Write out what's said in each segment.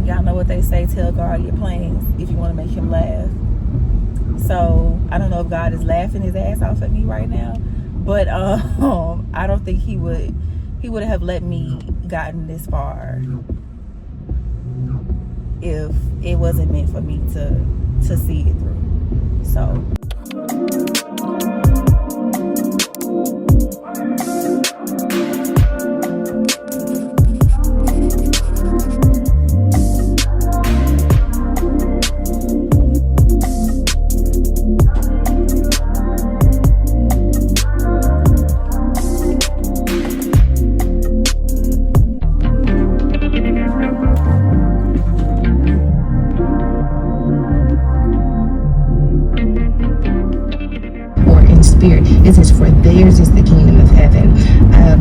Y'all know what they say, tell God your plans if you want to make him laugh. So I don't know if God is laughing his ass off at me right now, but I don't think he would have let me gotten this far if it wasn't meant for me to see it through. So It says, for theirs is the kingdom of heaven.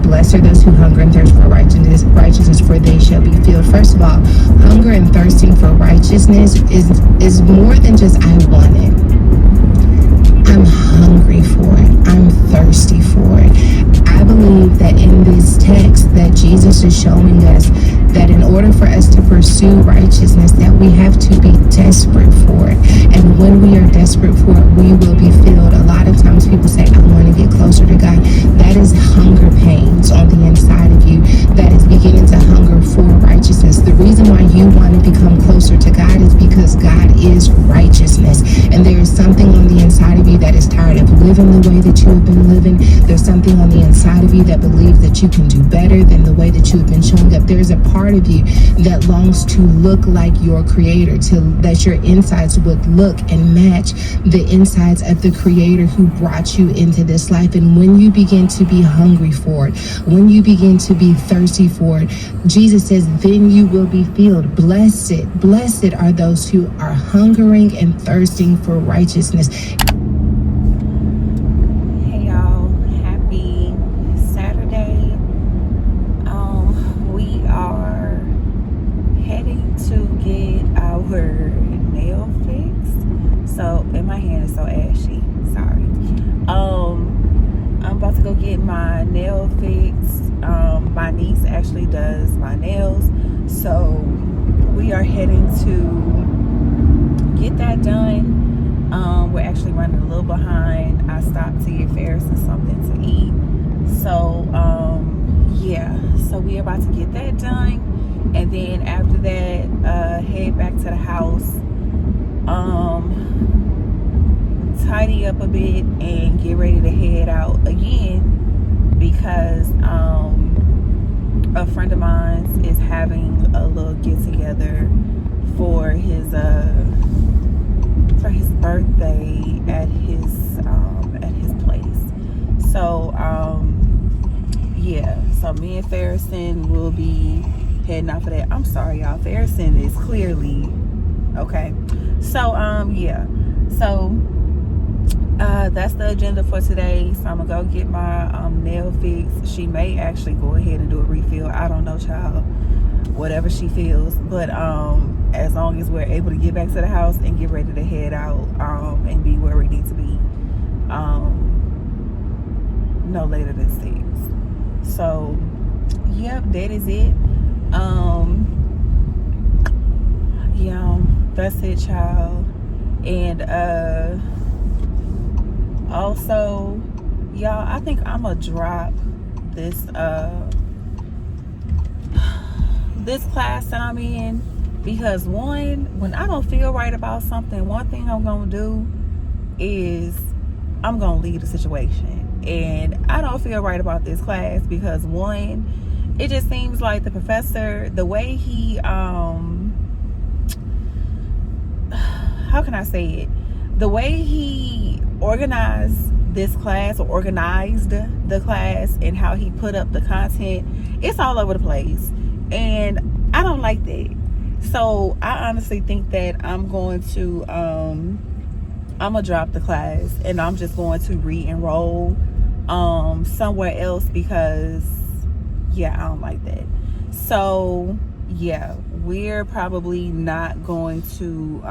Blessed are those who hunger and thirst for righteousness, for they shall be filled. First of all, hunger and thirsting for righteousness is more than just I want it. I'm hungry for it. I'm thirsty for it. I believe that in this text that Jesus is showing us that in order for us to pursue righteousness, that we have to be desperate for it. And when we are desperate for it, we will be filled. A lot of times people say, I want to get closer to God. That is hunger pains on the inside of you. That is beginning to hunger for righteousness. The reason why you want to become closer to God is because God is righteousness. And there is something on the inside of you that is tired of living the way that you have been living. There's something on the inside of you that believes that you can do better than the way that you have been showing up. There's a part of you that longs to look like your creator, that your insides would look and match the insides of the creator who brought you into this life. And when you begin to be hungry for it, when you begin to be thirsty for it, Jesus says, then you will be filled. Blessed are those who are hungering and thirsting for righteousness. hey y'all, happy Saturday. We are heading to get our nail fixed. So, and my hand is so ashy, sorry. I'm about to go get my nail fixed. My niece actually does my nails, so we are heading to get that done. We're actually running a little behind. I stopped to get Ferris something to eat. So yeah, so we're about to get that done, and then after that head back to the house, tidy up a bit and get ready to head out again, because a friend of mine is having a little get together for his birthday at his place. So yeah, so me and Ferrison will be heading out for that. I'm sorry y'all, Ferrison is clearly okay. So yeah, so that's the agenda for today. So I'm gonna go get my nail fixed. She may actually go ahead and do a refill, I don't know, child, whatever she feels, but as long as we're able to get back to the house and get ready to head out and be where we need to be no later than 6. So yep, that is it. Yeah, that's it, child. And also, y'all, I think I'm gonna drop this this class that I'm in, because one, when I don't feel right about something, one thing I'm gonna do is I'm gonna leave the situation. And I don't feel right about this class because one, it just seems like the professor, the way he how can I say it, the way he organized this class, or organized the class, and how he put up the content, it's all over the place, and I don't like that. So I honestly think that I'm going to I'm gonna drop the class, and I'm just going to re-enroll somewhere else, because yeah, I don't like that. So yeah, we're probably not going to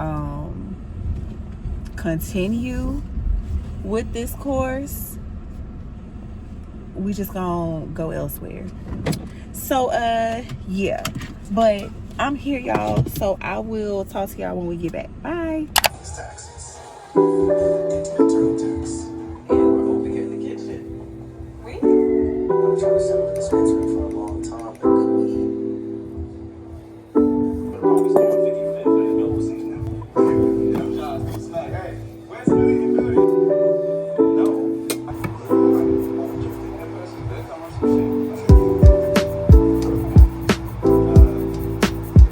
continue with this course. We just gonna go elsewhere. So yeah, but I'm here, y'all. So I will talk to y'all when we get back. Bye. Taxes. Internal tax. And we're over here in the kitchen. I'm trying to set up a dispensary for a long time. Could we? But always doing 50 for the nose now. Yeah, Josh, it's like, hey, where's the million beauty? No.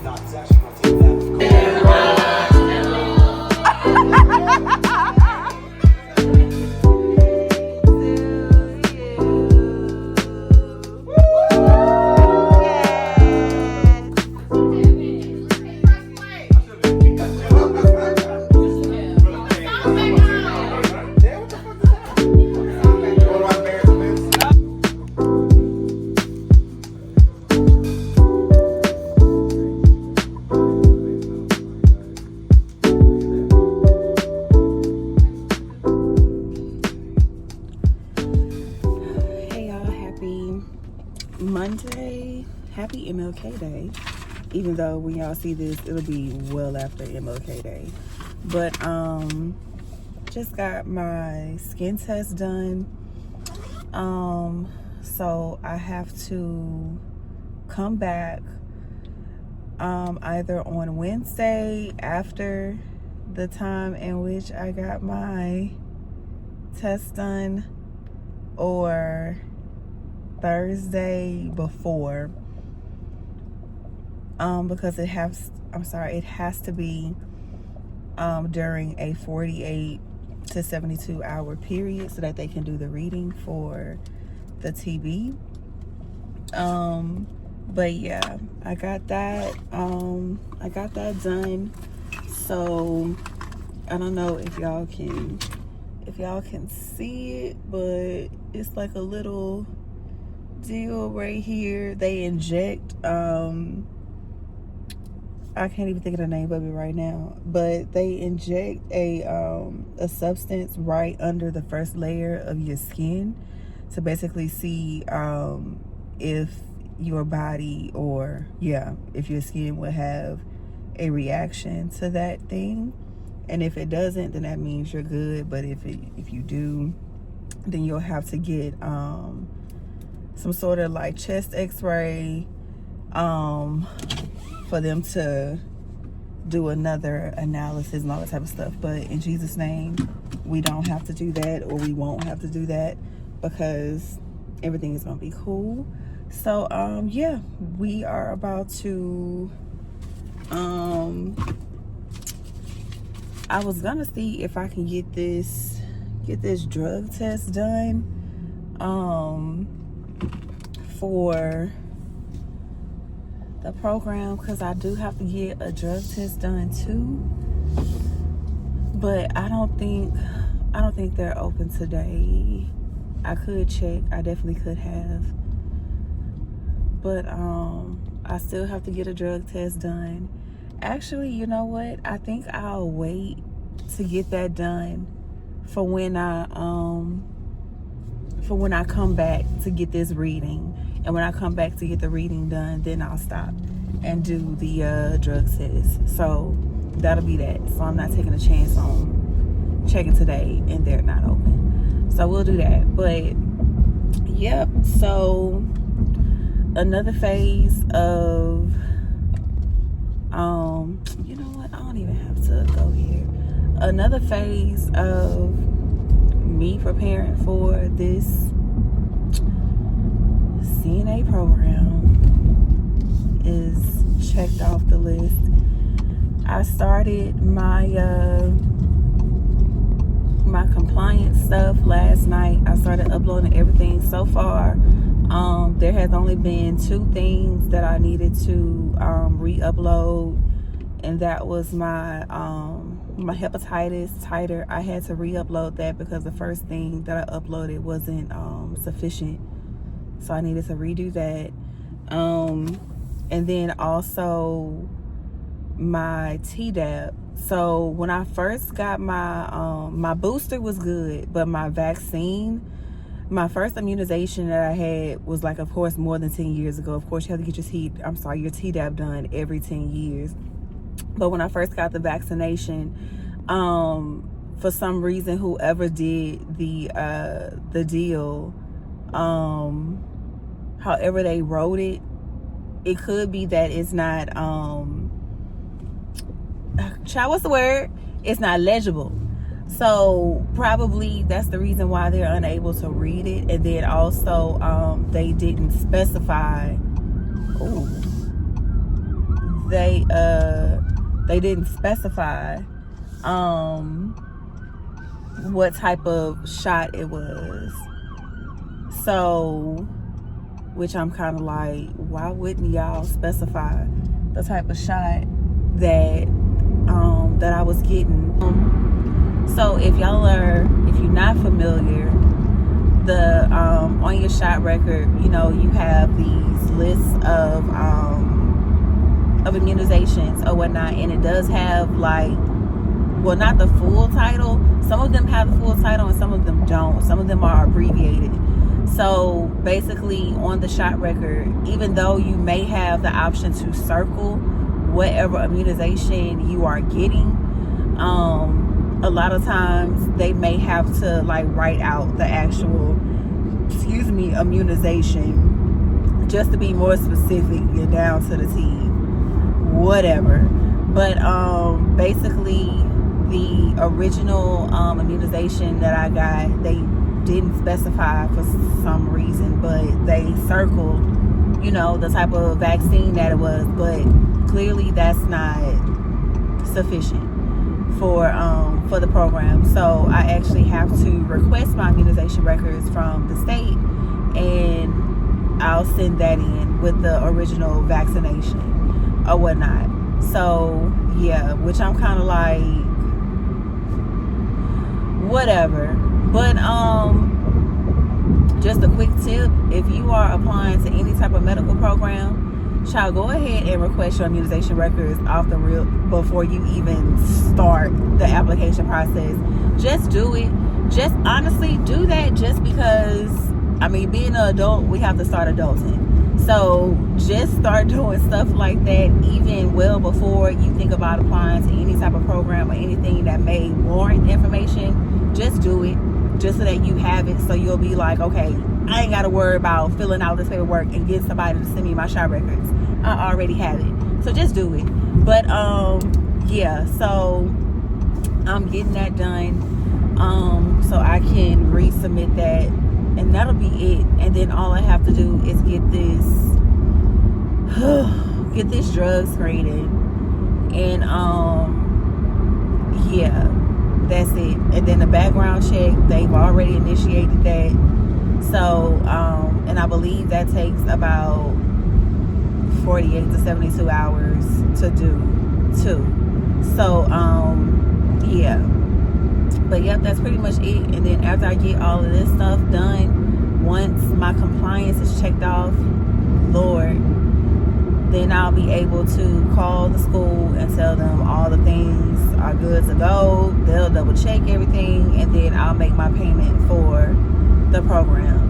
Nah, it's actually gonna take that. Hey y'all, happy Monday. Happy MLK Day. Even though when y'all see this, it'll be well after MLK Day. But just got my skin test done. So I have to come back either on Wednesday after the time in which I got my test done, or Thursday before, because it has to be during a 48 to 72 hour period so that they can do the reading for the TB. But yeah, I got that done. So I don't know if y'all can see it, but it's like a little deal right here. They inject I can't even think of the name of it right now, but they inject a substance right under the first layer of your skin to basically see if your body, or if your skin will have a reaction to that thing. And if it doesn't, then that means you're good. But if you do, then you'll have to get some sort of like chest x-ray for them to do another analysis and all that type of stuff. But in Jesus' name, we don't have to do that, or we won't have to do that, because everything is gonna be cool. So yeah, we are about to I was gonna see if I can get this drug test done for the program, because I do have to get a drug test done too. But I don't think they're open today. I could check. I definitely could have. But I still have to get a drug test done. Actually, you know what? I think I'll wait to get that done for when I come back to get this reading. And when I come back to get the reading done, then I'll stop and do the drug test. So that'll be that. So I'm not taking a chance on checking today and they're not open. So we'll do that. But yep, so another phase of you know what, I don't even have to go here. Another phase of me preparing for this CNA program is checked off the list. I started my my compliance stuff last night. I started uploading everything. So far there has only been 2 things that I needed to re-upload, and that was my my hepatitis titer. I had to re-upload that because the first thing that I uploaded wasn't sufficient, so I needed to redo that. And then also my Tdap. So when I first got my my booster was good, but my vaccine, My first immunization that I had was like, of course, more than 10 years ago. Of course, you have to get your your Tdap done every 10 years. But when I first got the vaccination, for some reason, whoever did the deal, however they wrote it, it could be that it's not, what's the word? It's not legible. So probably that's the reason why they're unable to read it. And then also, they didn't specify. Ooh, they didn't specify what type of shot it was. So, which I'm kind of like, why wouldn't y'all specify the type of shot that that I was getting? So if you're not familiar, the on your shot record, you have these lists of immunizations or whatnot, and it does have not the full title. Some of them have the full title and some of them don't. Some of them are abbreviated. So basically, on the shot record, even though you may have the option to circle whatever immunization you are getting, a lot of times they may have to write out the actual immunization just to be more specific and down to the T, whatever. But basically, the original immunization that I got, they didn't specify for some reason, but they circled the type of vaccine that it was. But clearly that's not sufficient for the program. So I actually have to request my immunization records from the state, and I'll send that in with the original vaccination or whatnot. So yeah, which I'm kind of like, whatever. But just a quick tip: if you are applying to any type of medical program, child, go ahead and request your immunization records off the rip before you even start the application process. Just do it. Just honestly do that, just because, being an adult, we have to start adulting. So just start doing stuff like that even well before you think about applying to any type of program or anything that may warrant information. Just do it, just so that you have it, so you'll be like, okay, I ain't got to worry about filling out this paperwork and getting somebody to send me my shot records. I already have it. So just do it. But yeah, so I'm getting that done, so I can resubmit that, and that'll be it. And then all I have to do is get this drug screening, and yeah, that's it. And then the background check, they've already initiated that. So and I believe that takes about 48 to 72 hours to do too. So yeah, but yep, that's pretty much it. And then after I get all of this stuff done, once my compliance is checked off, Lord, then I'll be able to call the school and tell them all the things are good to go. They'll double check everything, and then I'll make my payment for the program.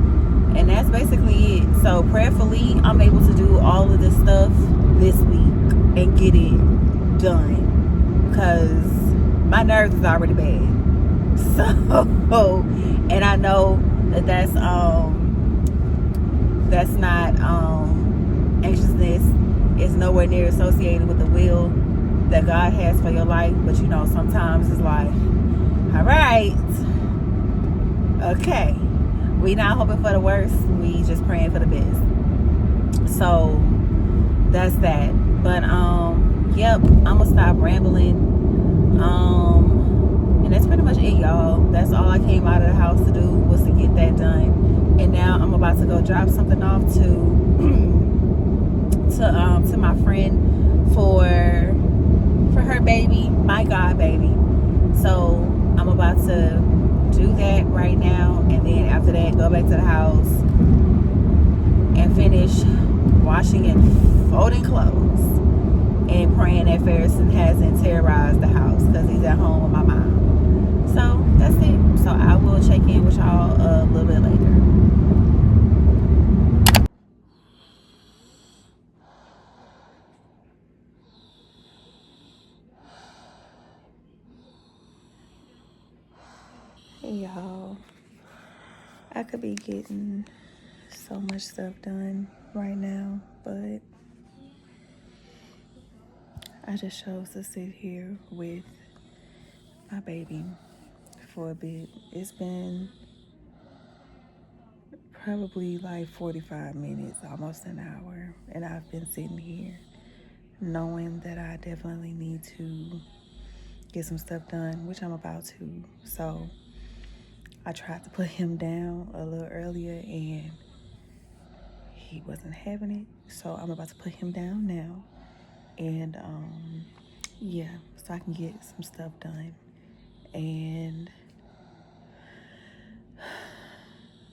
And that's basically it. So prayerfully, I'm able to do all of this stuff this week and get it done, because my nerves is already bad. So, and I know that that's not anxiousness. It's nowhere near associated with the will that God has for your life. But sometimes it's like, all right, okay, we not hoping for the worst, we just praying for the best. So that's that. But yep, I'm gonna stop rambling. And that's pretty much it, y'all. That's all I came out of the house to do, was to get that done. And now I'm about to go drop something off to my friend for her baby, my god baby. So I'm about to do that right now, and then after that, go back to the house and finish washing and folding clothes and praying that Farrison hasn't terrorized the house, because he's at home with my mom. So that's it. So I will check in with y'all a little bit later. Hey y'all, I could be getting so much stuff done right now, but I just chose to sit here with my baby for a bit. It's been probably like 45 minutes, almost an hour, and I've been sitting here knowing that I definitely need to get some stuff done, which I'm about to. So I tried to put him down a little earlier and he wasn't having it. So I'm about to put him down now. And yeah, so I can get some stuff done. And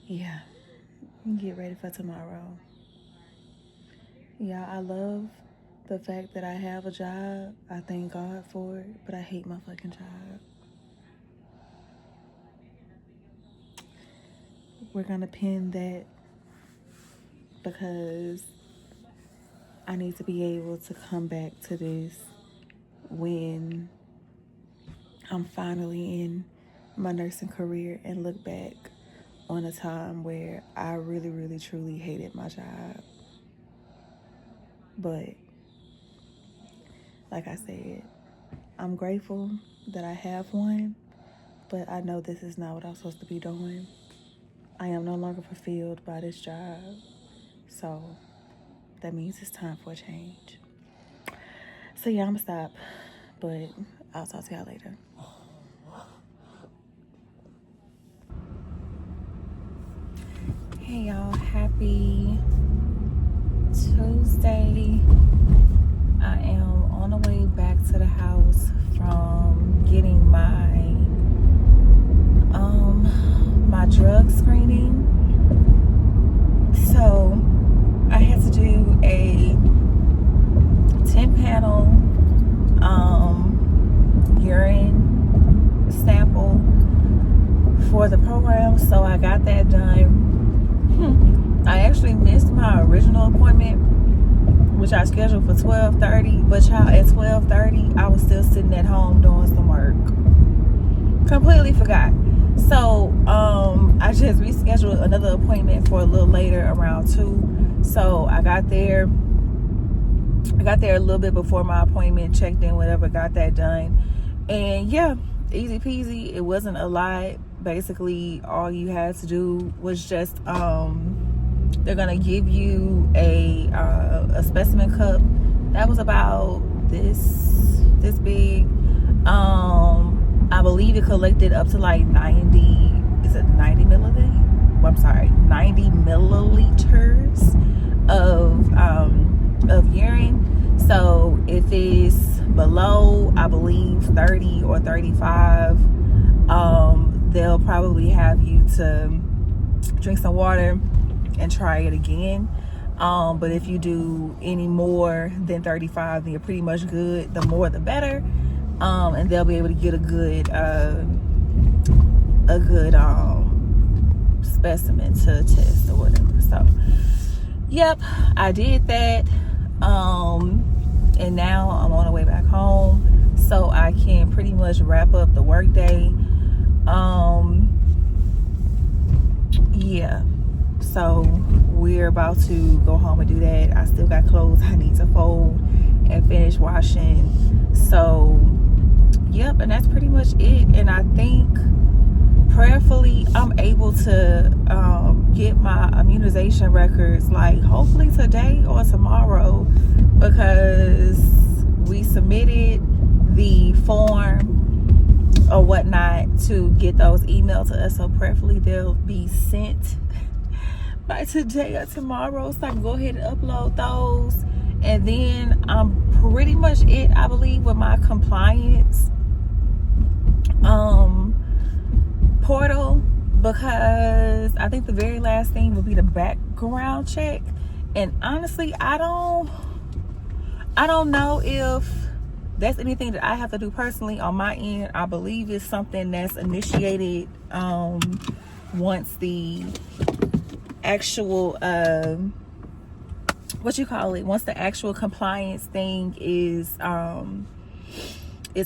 yeah, get ready for tomorrow. Yeah, I love the fact that I have a job. I thank God for it, but I hate my fucking job. We're gonna pin that because I need to be able to come back to this when I'm finally in my nursing career and look back on a time where I really, really, truly hated my job. But like I said, I'm grateful that I have one, but I know this is not what I'm supposed to be doing. I am no longer fulfilled by this job. So that means it's time for a change. So yeah, I'm gonna stop, but I'll talk to y'all later. Hey y'all, happy Tuesday. I am on the way back to the house from getting my drug screening. So I had to do a 10-panel urine sample for the program, so I got that done. I actually missed my original appointment, which I scheduled for 12:30, but y'all, at 12:30 I was still sitting at home doing some work. Completely forgot. So I just rescheduled another appointment for a little later, around 2. So I got there a little bit before my appointment, checked in, whatever, got that done. And yeah, easy peasy. It wasn't a lot. Basically, all you had to do was just they're gonna give you a specimen cup that was about this big. I believe it collected up to like 90 milliliters? I'm sorry, 90 milliliters of urine. So if it's below, I believe 30 or 35, they'll probably have you to drink some water and try it again. But if you do any more than 35, then you're pretty much good. The more the better. And they'll be able to get a good specimen to test or whatever. So yep, I did that. And now I'm on the way back home so I can pretty much wrap up the workday. Yeah, so we're about to go home and do that. I still got clothes I need to fold and finish washing. So yep, and that's pretty much it. And I think prayerfully I'm able to get my immunization records, like hopefully today or tomorrow, because we submitted the form or whatnot to get those emailed to us. So prayerfully they'll be sent by today or tomorrow, so I can go ahead and upload those. And then I'm pretty much it, I believe, with my compliance portal, because I think the very last thing will be the background check. And honestly, I don't know if that's anything that I have to do personally on my end. I believe it's something that's initiated once the actual once the actual compliance thing is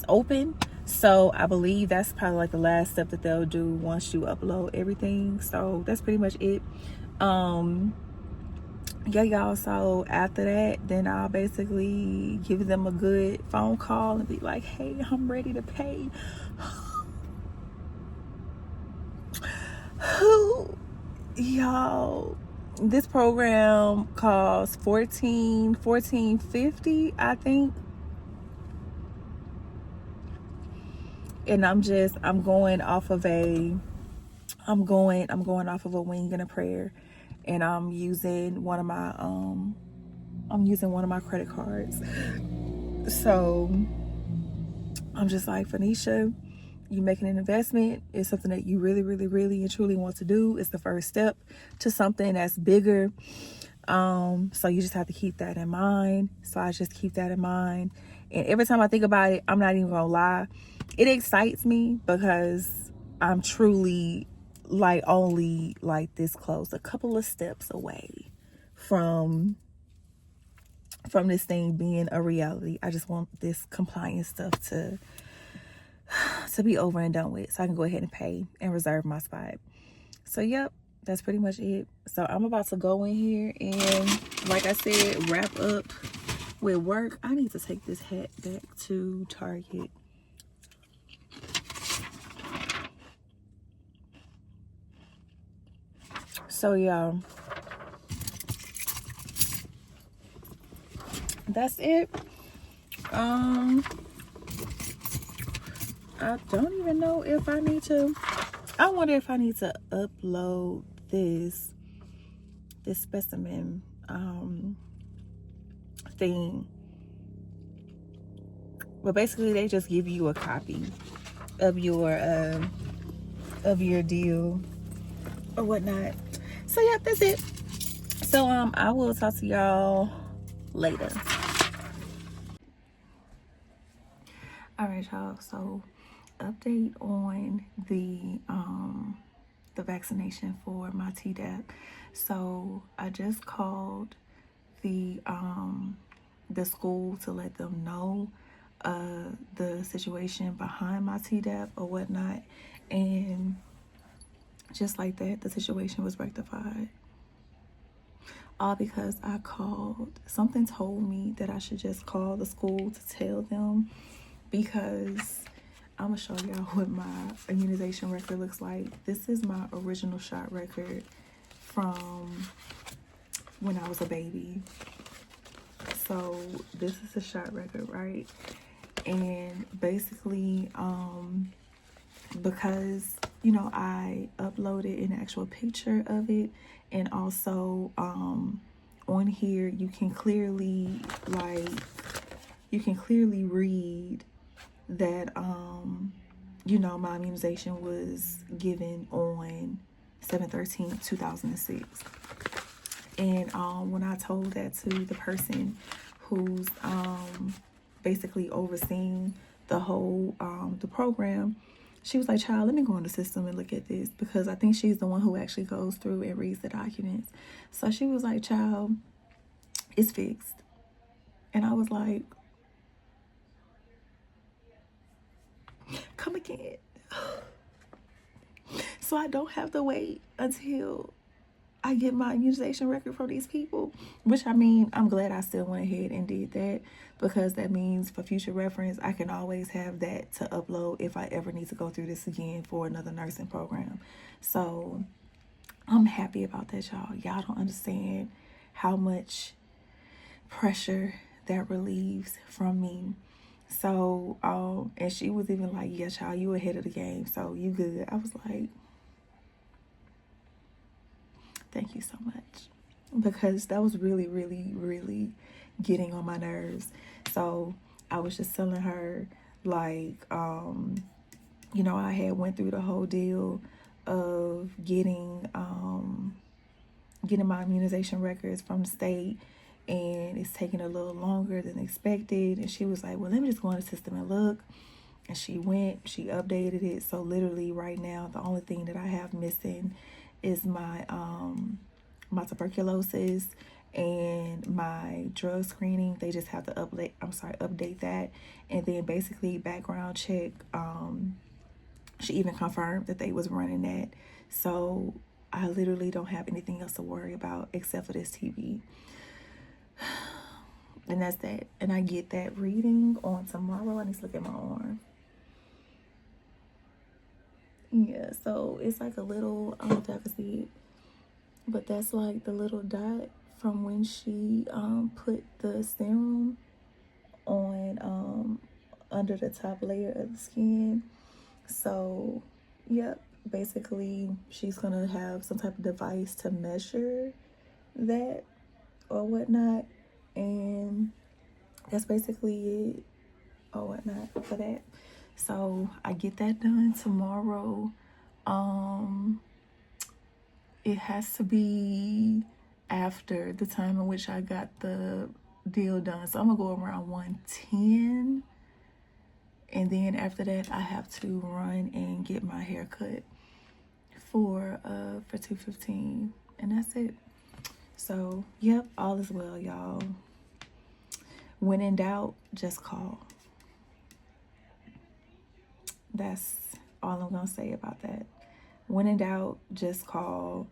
open. So I believe that's probably like the last step that they'll do once you upload everything. So that's pretty much it. Yeah, y'all, so after that, then I'll basically give them a good phone call and be like, hey, I'm ready to pay. Y'all, this program costs $14.50, I think. And I'm going off of a wing and a prayer. And I'm using one of my credit cards. So I'm just like, Phoenicia, you making an investment is something that you really, really, really and truly want to do. It's the first step to something that's bigger. So you just have to keep that in mind. So I just keep that in mind. And every time I think about it, I'm not even gonna lie, it excites me because I'm truly like only like this close, a couple of steps away from this thing being a reality. I just want this compliance stuff to be over and done with, so I can go ahead and pay and reserve my spot. So yep, that's pretty much it. So I'm about to go in here and, like I said, wrap up with work. I need to take this hat back to Target. So y'all, that's it. I don't even know if I need to. I wonder if I need to upload this specimen thing. But basically, they just give you a copy of your deal or whatnot. So yeah, that's it. So I will talk to y'all later. All right, y'all. So update on the vaccination for my Tdap. So I just called the school to let them know the situation behind my Tdap or whatnot, and just like that, the situation was rectified. All because I called. Something told me that I should just call the school to tell them, because I'm gonna show y'all what my immunization record looks like. This is my original shot record from when I was a baby. So this is the shot record, right? And basically, because I uploaded an actual picture of it, and also on here you can clearly read that my immunization was given on 7/13/2006. And when I told that to the person who's basically overseeing the whole the program, she was like, child, let me go in the system and look at this, because I think she's the one who actually goes through and reads the documents. So she was like, child, it's fixed. And I was like, come again. So I don't have to wait until I get my immunization record from these people, which, I mean, I'm glad I still went ahead and did that, because that means for future reference, I can always have that to upload if I ever need to go through this again for another nursing program. So I'm happy about that, y'all. Y'all don't understand how much pressure that relieves from me. So, and she was even like, yeah, child, you ahead of the game, so you good. I was like, thank you so much, because that was really, really, really getting on my nerves. So I was just telling her, like, I had went through the whole deal of getting my immunization records from the state, and it's taking a little longer than expected. And she was like, well, let me just go in the system and look. And she updated it. So literally right now, the only thing that I have missing is my my tuberculosis and my drug screening. They just have to update that. And then basically background check. She even confirmed that they was running that. So I literally don't have anything else to worry about except for this TV. And that's that. And I get that reading on tomorrow. I need to look at my arm. Yeah, so it's like a little, I don't know if I can see it, but that's like the little dot from when she put the serum on under the top layer of the skin. So, yep, basically she's gonna have some type of device to measure that or whatnot, and that's basically it or whatnot for that. So I get that done tomorrow. It has to be after the time in which I got the deal done. So I'm gonna go around 1:10, and then after that I have to run and get my hair cut for 2:15, and that's it. So yep, all is well, y'all. When in doubt, just call. That's all I'm gonna say about that. When in doubt, just call.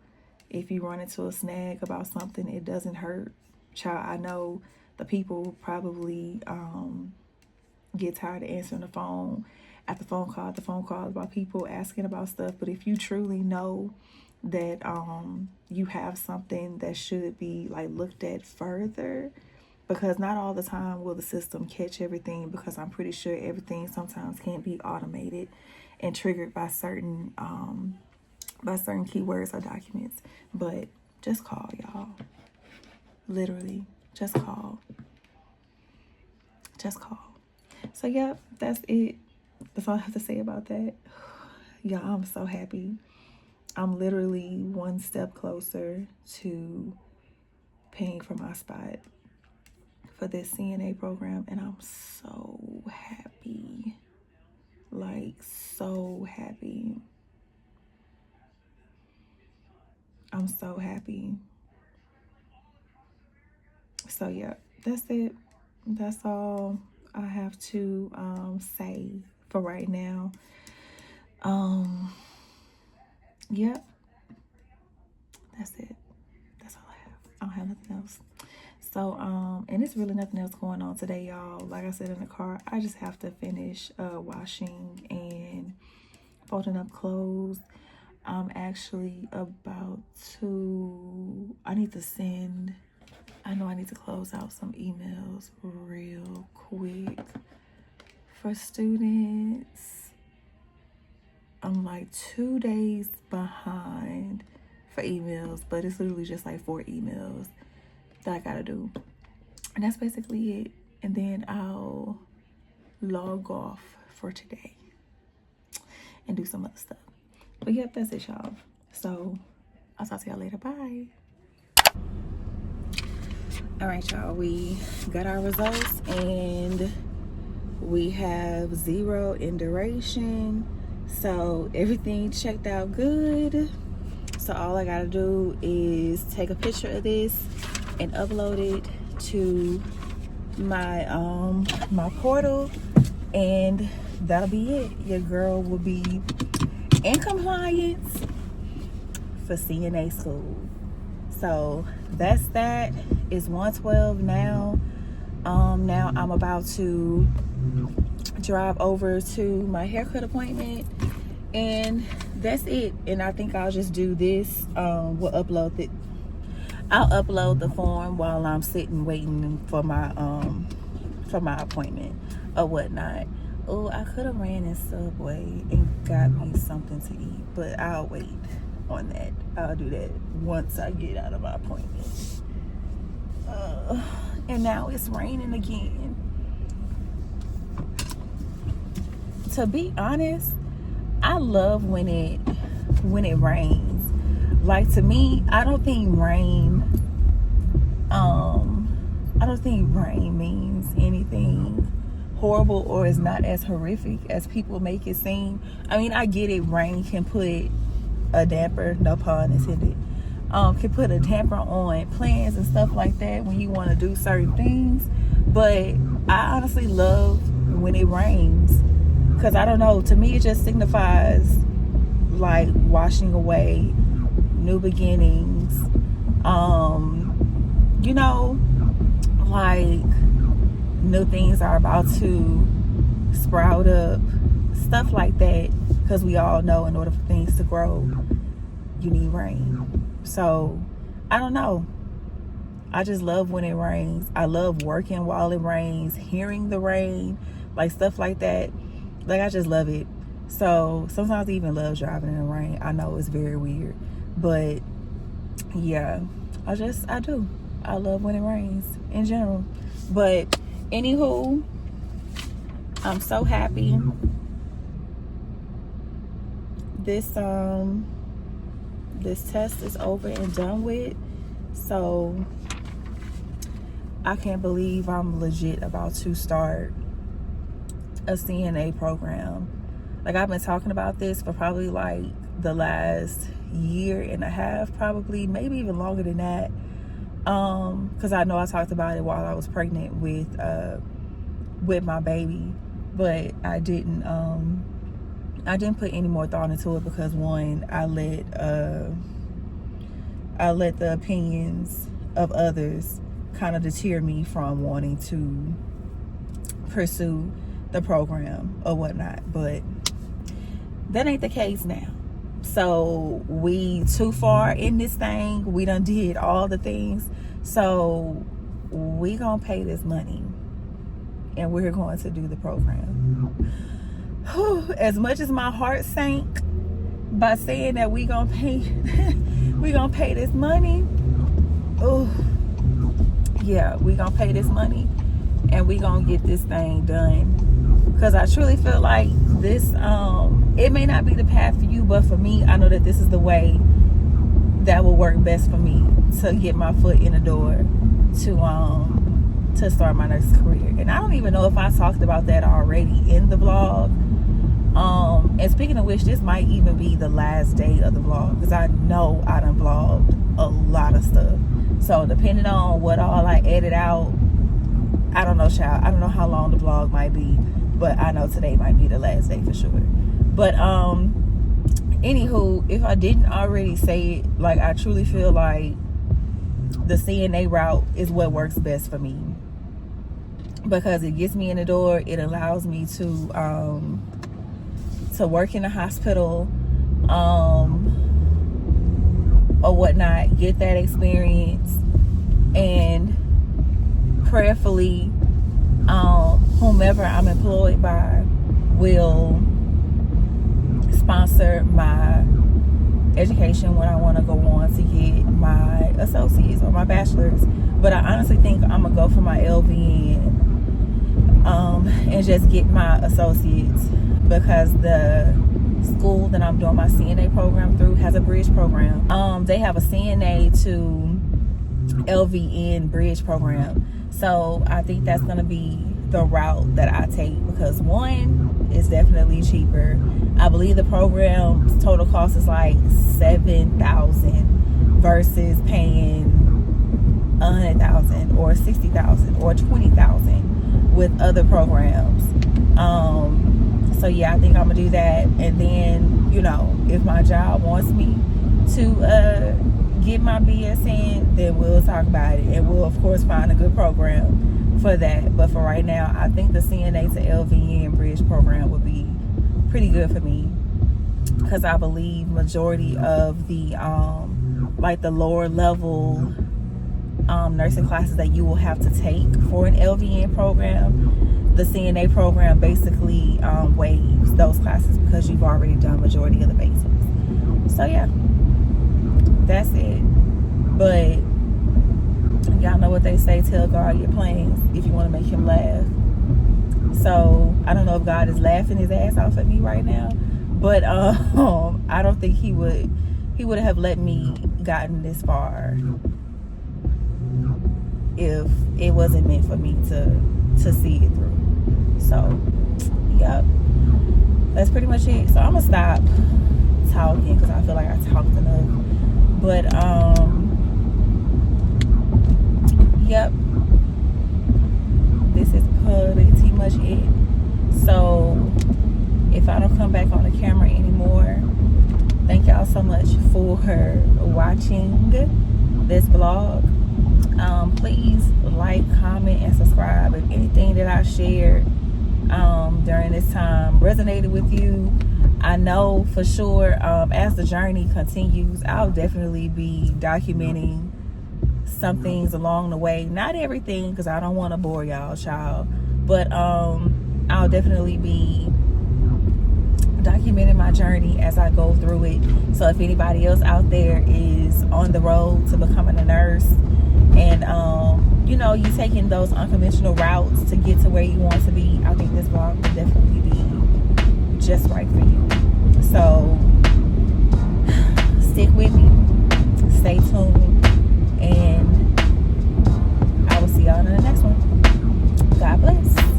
If you run into a snag about something, it doesn't hurt. Child, I know the people probably get tired of answering the phone after phone call about people asking about stuff. But if you truly know that you have something that should be like looked at further, because not all the time will the system catch everything, because I'm pretty sure everything sometimes can't be automated and triggered by certain keywords or documents. But just call, y'all. Literally, just call. Just call. So yep, that's it. That's all I have to say about that. Y'all, I'm so happy. I'm literally one step closer to paying for my spot for this CNA program, and I'm so happy. Like, so happy. I'm so happy. So yeah, that's it. That's all I have to say for right now. Yep. That's it. That's all I have. I don't have nothing else. So, and it's really nothing else going on today, y'all. Like I said in the car, I just have to finish washing and folding up clothes. I'm actually about to, I know I need to close out some emails real quick for students. I'm like 2 days behind for emails, but it's literally just like 4 emails that I gotta do. And that's basically it. And then I'll log off for today and do some other stuff. But yep, that's it, y'all. So I'll talk to y'all later. Bye. All right, y'all, we got our results and we have 0 in duration. So everything checked out good. So all I gotta do is take a picture of this and upload it to my my portal, and that'll be it. Your girl will be in compliance for CNA school. So that's that. It's 1:12 now. Now I'm about to drive over to my haircut appointment, and that's it. And I think I'll just do this. I'll upload the form while I'm sitting waiting for my appointment or whatnot. Oh, I could have ran in Subway and got me something to eat, but I'll wait on that. I'll do that once I get out of my appointment. And now it's raining again. To be honest, I love when it rains. Like, to me, I don't think rain I don't think rain means anything horrible or is not as horrific as people make it seem. I mean, I get it. Rain can put a damper, no pun intended, can put a damper on plans and stuff like that when you want to do certain things. But I honestly love when it rains, because I don't know, to me it just signifies like washing away, new beginnings, you know, like new things are about to sprout up, stuff like that, because we all know in order for things to grow you need rain. So I don't know, I just love when it rains. I love working while it rains, hearing the rain, like stuff like that. Like I just love it. So sometimes I even love driving in the rain. I know it's very weird, but yeah, I do. I love when it rains in general. But anywho, I'm so happy this test is over and done with. So I can't believe I'm legit about to start a CNA program. Like I've been talking about this for probably like the last year and a half, probably, maybe even longer than that. Because I know I talked about it while I was pregnant with my baby, but I didn't put any more thought into it because, one, I let the opinions of others kind of deter me from wanting to pursue the program or whatnot. But that ain't the case now. So we too far in this thing. We done did all the things. So we gonna pay this money and we're going to do the program. As much as my heart sank by saying that we gonna pay this money, oh yeah, we gonna pay this money and we gonna get this thing done, because I truly feel like this, it may not be the path for you, but for me, I know that this is the way that will work best for me to get my foot in the door to start my nursing career. And I don't even know if I talked about that already in the vlog. And speaking of which, this might even be the last day of the vlog, because I know I done vlogged a lot of stuff. So depending on what all I edit out, I don't know, child. I don't know how long the vlog might be, but I know today might be the last day for sure. But anywho, if I didn't already say it, like I truly feel like the CNA route is what works best for me, because it gets me in the door. It allows me to work in a hospital or whatnot, get that experience, and prayerfully whomever I'm employed by will sponsor my education when I want to go on to get my associates or my bachelor's. But I honestly think I'm gonna go for my LVN and just get my associates, because the school that I'm doing my CNA program through has a bridge program. They have a CNA to LVN bridge program. So I think that's gonna be the route that I take, because one, it's definitely cheaper. I believe the program's total cost is like $7,000 versus paying $100,000 or $60,000 or $20,000 with other programs. So yeah, I think I'm gonna do that. And then, you know, if my job wants me to get my BSN, then we'll talk about it, and we'll of course find a good program for that. But for right now, I think the CNA to LVN bridge program would be pretty good for me, because I believe majority of the like the lower level nursing classes that you will have to take for an LVN program, the CNA program basically waives those classes because you've already done majority of the basics. So yeah, that's it. But y'all know what they say, tell God your plans if you want to make him laugh. So I don't know if God is laughing his ass off at me right now, but I don't think he would have let me gotten this far if it wasn't meant for me to see it through. So, yep, that's pretty much it. So I'm gonna stop talking because I feel like I talked enough. But yep, this is pretty much it. So if I don't come back on the camera anymore, thank y'all so much for watching this vlog. Please like, comment, and subscribe if anything that I shared during this time resonated with you. I know for sure as the journey continues, I'll definitely be documenting some things along the way. Not everything, because I don't want to bore y'all, child, but I'll definitely be documenting my journey as I go through it. So if anybody else out there is on the road to becoming a nurse, and you know, you taking those unconventional routes to get to where you want to be, I think this vlog will definitely be just right for you. So stick with me, stay tuned, and I will see y'all in the next one. God bless.